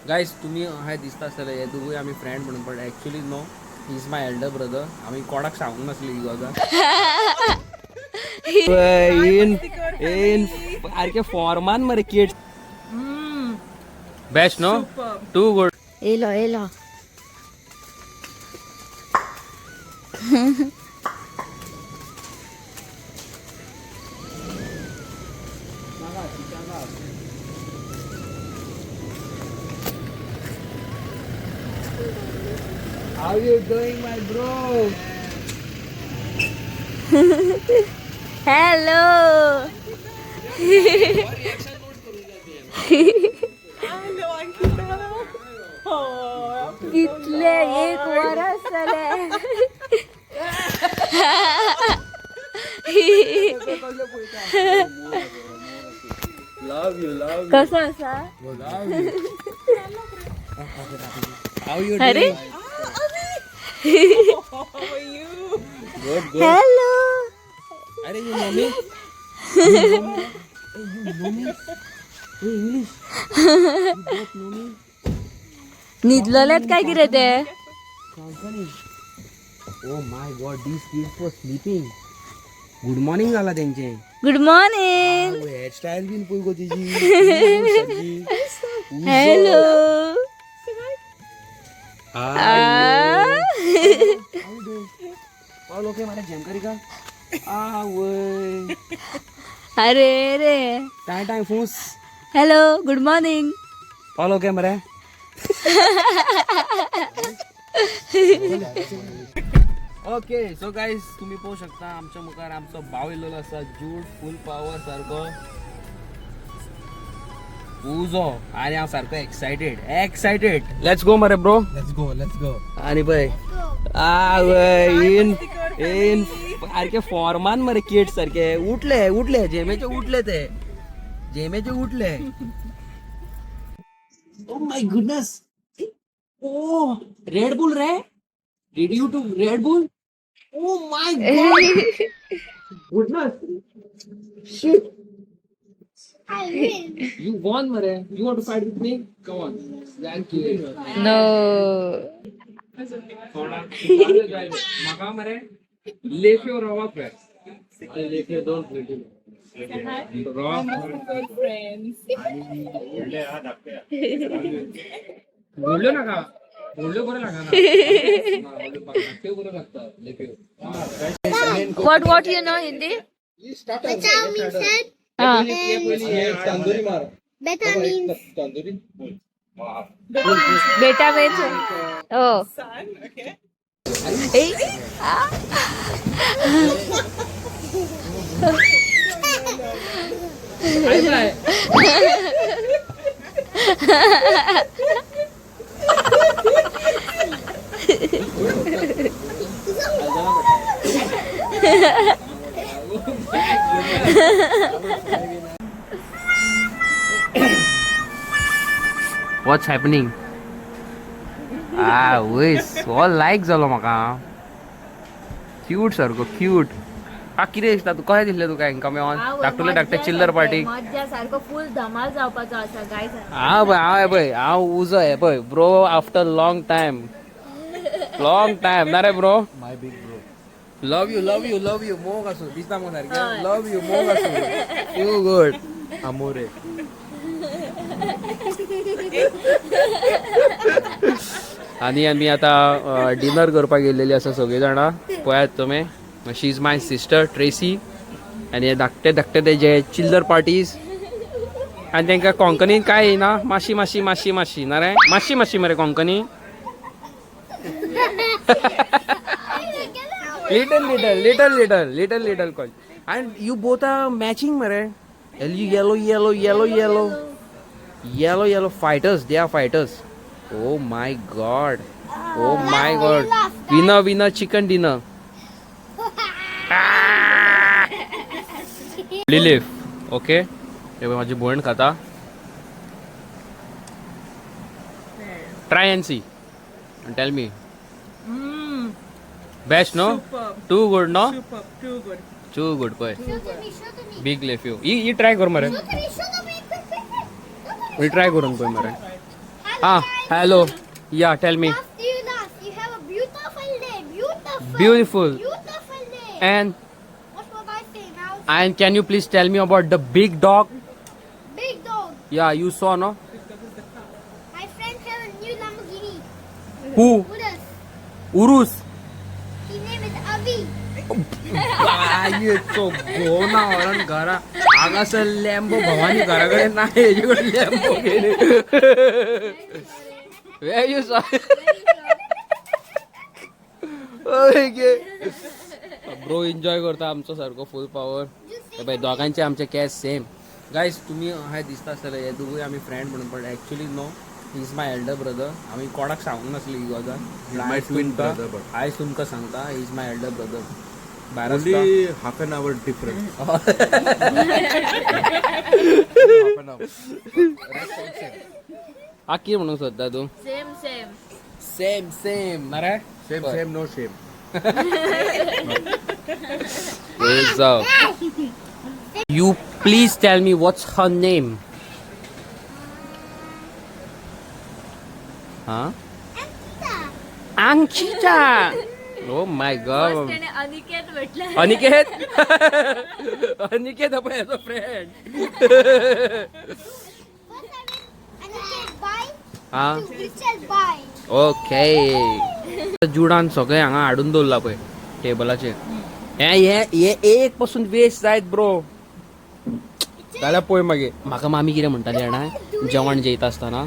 Guys तुम्ही हाय दिसता आसतले हे दोगूय आमी फ्रेंड म्हणून पण actually no he is my elder brother. आमी कोणाक सांगूंक नासली ही गजाल. इन सारखे फॉर्मान मरे kids. Best no too good. Yellow yellow How you doing my bro? Hello कितले एक वरस जाले. Love you. कसं असा Love you. How you अरे doing? Good. हॅलो अरे you know me? Hey English. You both know me? निदलेत काय किरे ते. Kankani. Oh my god, these kids were sleeping. Good morning झाला त्यांचे. Good morning. हेअरस्टाईल बिन पळय गो तिची. हॅलो ऑल ओके मला जेम करी का वय अरे रे टाय फूस hello good morning. All okay मरे. ओके सो गाईज तुम्ही पाहू शकता आमच्या मुखार आमचो भाव येयलेलो आसा जूड फुल पॉवर सारको उजो आणि हांव सारको एक्सायटेड. लेट्स गो मरे ब्रो. Let's go. आणि पळय इन सारखे फॉर्मान मरे किड्स सारखे उठले जेमेचे उठले. Oh my goodness. Oh, Red Bull ray. Did you do Red Bull? Oh my god. Goodness. Shit. You won mare. You want to fight with me? Come on. Thank you. No Maka mare. Lefe or rawa pe. Lefe don't play. Rawa. बोललो ना का बोललो बरं लागा ना ते बरं लागतं लेके. What you know Hindi. Bachao means help. Tandoori मार. Beta means तंदुरी बेटा बेच ओ What's happening? Wait, all like झालो म्हाका. क्यूट सारको क्यूट. कितें दिसता तू कशें दिसलें तुका हांकां मेळोन धाकटे चिल्लर पार्टी. मज्जा सारको फुल धमाल जावपाचो आसा गायज. हांव उजो हे पळय ब्रो आफ्टर लॉंग टायम ना रे bro. My big bro. Love you मोग आसूं दिसता मग सारकें लव यू मोग आसूं यू गुड. Amore. आणि आमी आतां डिनर करपाक गेल्लेली आसा सगळीं जाणां पळयात तुमी. शी इज माय सिस्टर ट्रेसी आनी हे धाकटे तेजे चिल्लर पार्टीज आनी तांकां कोंकणीन काय येना. माशी ना रे माशी मरे Konkani. Little call and you both are matching mare. Yellow fighters. They are fighters. Oh my god. Winner chicken dinner. Lilif. Okay. हे माझी बोण खाता. Try and see and tell me. Best no? Too good no? Too good boy. Big leaf you. ये try कर मरे. show to me. ये try करून पळय मरे. Ah, hello. Yeah, tell me. After you laugh, you have a beautiful day. Beautiful. Beautiful. Beautiful day. And What was I say now? can you please tell me about the big dog? Big dog. Yeah, you saw, no? My friend have a new Lamborghini. Who? Urus. Urus. His name is Avi. येतो gonna वरण घरा आगास लॅम्बो भवानी घराकडे नाही याच्याकडे लॅम्बो गेले Where you saw? Bro enjoy करता आमचं सारखं फुल पॉवर भाई दोघांचे आमचे कॅश सेम गाईज तुम्ही हाय दिसता आसतले हे दोघूय आम्ही फ्रेंड म्हणून पण actually no he is my elder brother आम्ही कोणाक सांगूंक नासली ही गजाल my twin brother, but- हाय तुमकां सांगता ही is my elder brother Only half an hour difference. half an hour. हा की म्हणून सोदता तू सेम सेम सेम सेम ना रे Same, same, no shame. You please tell me what's her name? Huh? Ankita. Oh my God. त्याने अनिकेत भेटला Aniket. Aniket आपण याचा friend. Aniket, bye. हा Richard, bye. ओके जुडान सगळे हांगा हाडून दवरला पळय टेबलाचेर हे एक पासून वेस्ट जायत ब्रो जाल्यार पळय मागीर म्हाका मामी कितें म्हणटाली जाणा जेवण जेयता आसतना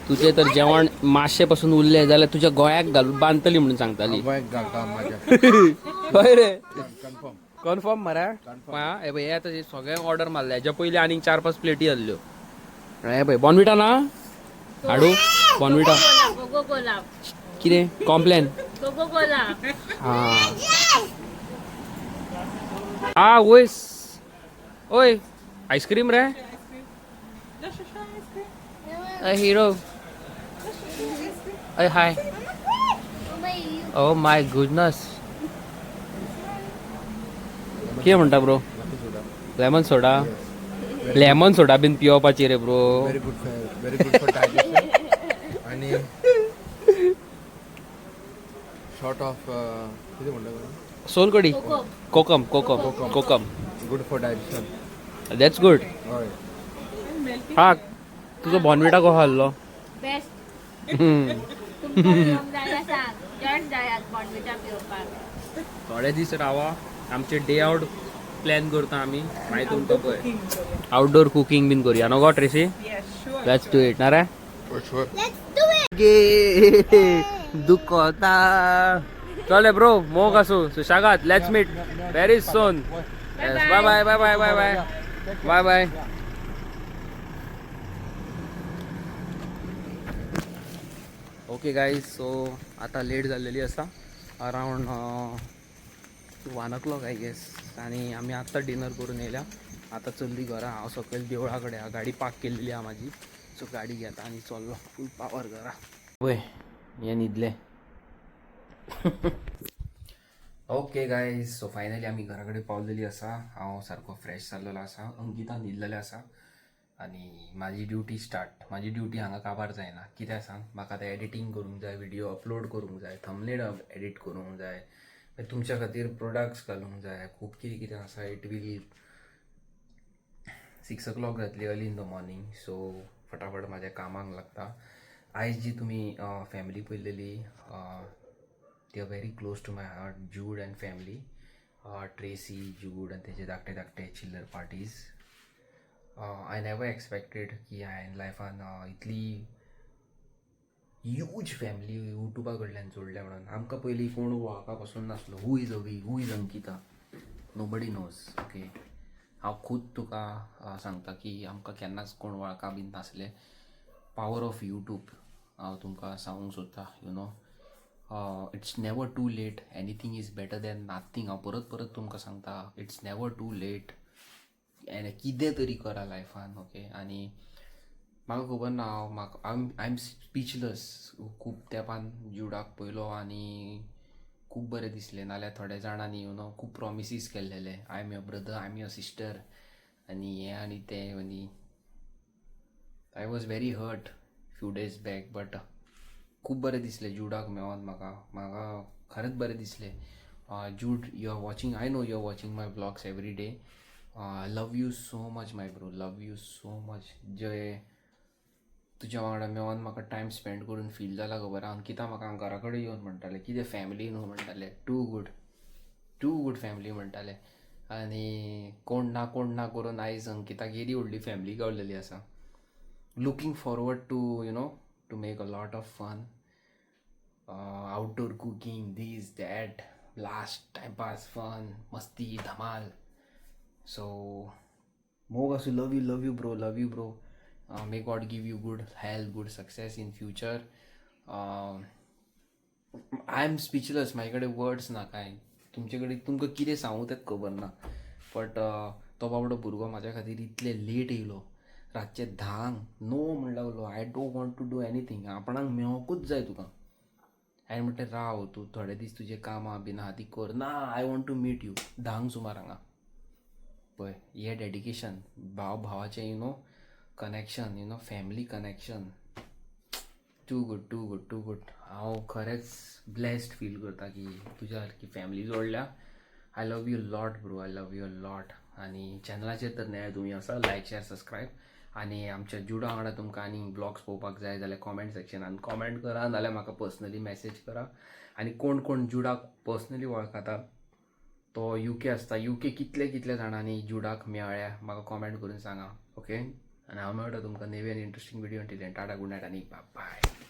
तुजें तर जेवण मातशें पासून उरलें जाल्यार तुज्या गोळ्याक घालून बांदतली म्हणून सांगताली Avoid Gaga Maja. हय रे Confirm. कन्फर्म मरा हे पळय हे आतां सगळ्यांक ऑर्डर मारल्या हेच्या पयलीं आनीक 4-5 प्लेटी आहल्यो हे पळय बॉर्नविटा ना हाडू बॉर्नविटा कोको कोला कितें कॉम्प्लेन कोको कोला ओय ओय आईस्क्रीम रे हिरो अय हाय ओ माय गुडनेस कितें म्हणटा ब्रो लेमन सोडा बीन पिवपाची रे bro Very good for digestion. आणि short of किती म्हणलं solkadhi kokum good for digestion. That's good होय. हा तुझो बॉर्नविटा को हल्लो बेस्ट तुमकां जायला सांग जस्ट जायात बॉर्नविटा पिवपाक थोडे दीस रावा आमचे डे आउट प्लॅन करता आमी मागीर तुमकां पळय आउटडोर कुकिंग बीन करूया no go Tracy let's do it ना रे For sure. Let's do it. दुखता चले ब्रो मोग असू सुशागात let's meet very soon bye bye bye bye bye bye bye bye okay guys so आता लेट झालेली असा अराउंड 1 o'clock आय गेस आणि आम्ही आत्ता डिनर करून येयल्या आता चल्ली घरा हांव सकयल देवळा कडेन गाडी पार्क केल्ली आहा म्हाजी सो गाडी घेता आनी चल्लो फूल पावर घरा पळय हे न्हिदले ओके गायज सो फायनली आमी घरा कडेन पावलेली आसा हांव सारको फ्रेश जाल्लो आसा अंकिता न्हिदलेले आसा आनी म्हाजी ड्युटी स्टार्ट म्हाजी ड्युटी हांगा काबार जायना कित्याक सांग म्हाका आतां एडिटींग करूंक जाय व्हिडिओ अपलोड करूंक जाय थंबनेल एडिट करूंक जाय तुमच्या खातीर प्रोडक्ट्स घालूंक जाय खूब कितें कितें आसा इट वील 6 o'clock जातली early in the morning so फटाफट म्हाज्या कामाक लागता आयज जी तुमी फॅमिली पळयलेली they are very close to my heart Jude and family Tracy Jude आनी तेजे धाकटे धाकटे चिल्लर पार्टीज आय नेवर एक्सपेक्टेड की हांवें लायफान इतली ह्यूज फॅमिली युट्यूबा कडल्यान जोडल्या म्हणून आमकां पयलीं कोण वळखा पासून नासलो who is Avi who is Ankita nobody knows okay हांव खूद तुका सांगता की आमकां केन्नाच कोण वळखा बीन नासले पावर ऑफ यूट्यूब हांव तुमकां सांगूंक सोदता you know it's never too late anything is better than nothing हांव परत परत तुमकां सांगता इट्स नेवर टू लेट एन कितें तरी करा लायफान ओके आनी म्हाका खबर ना म्हाका आय एम स्पीचलस खूब तेंपान जुडाक पयलो आनी खूब बरें दिसलें नाल्यार थोड्या जाणांनी यू नो खूब प्रॉमिसीस केल्लेले I am your brother I am your sister आनी हें आनी तें आनी I was very hurt few days back, but खूब बरें दिसलें जुडाक मेळोन म्हाका खरेंच बरें दिसलें. Jude, you are watching, I know you are watching my blogs every day. Love you so much my bro, love you so much. जे तुज्या वांगडा मेळोन म्हाका टायम स्पेंड करून फील जाला खबर आहा. कित्याक म्हाका घरा कडेन येवन म्हणटाले कितें फॅमिली न्हू म्हणटाले, टू गूड फॅमिली म्हणटाले. आनी कोण ना करून आयज अंकिताक येदी व्हडली फॅमिली गावलेली आसा. Looking forward to to make a lot of fun, outdoor cooking, this that, last timepass, fun, मस्ती, धमाल. सो मोग असू, love you bro. May God give you good health, good success in future. I am speechless, म्हाजे कडेन words ना कांय. तुमचे कडेन तुमकां कितें सांगू तें खबर ना. बट तो बाबडो भुरगो म्हाज्या खातीर इतले लेट येयलो, रातचे 10 नो म्हण लागलो. I don't want to do anything, आपणाक मेळोकूच जाय तुका. हांवें म्हणलें राव, तूं थोडे दीस तुजें कामां बीन आहा ती कर. ना, I want to meet you 10 सुमार हांगा. पळय हें डेडिकेशन, भावाचें connection, family connection. Too good. हांव खरेंच ब्लेस्ड फील करता की तुज्या सारकी फॅमिली जोडल्या. I love you lot bro, I love you lot. आनी चॅनलाचेर तर नळे तुमी आसा, लायक, शेअर, सबस्क्रायब. आनी आमच्या जुडा वांगडा तुमकां आनी ब्लॉग्स पळोवपाक जाय जाल्यार कॉमेंट सेक्शनान कॉमेंट करा, नाल्यार म्हाका पर्सनली मेसेज करा. आनी कोण जुडाक पर्सनली वळखता तो UK आसता, UK कितले जाणांनी जुडाक मेळ्ळ्या म्हाका कॉमेंट करून सांगा. ओके, आनी हांव मेळटा तुमकां नेवी आनी इंट्रस्टींग व्हिडिओ. टाटा, गुड नायट आनी बाय.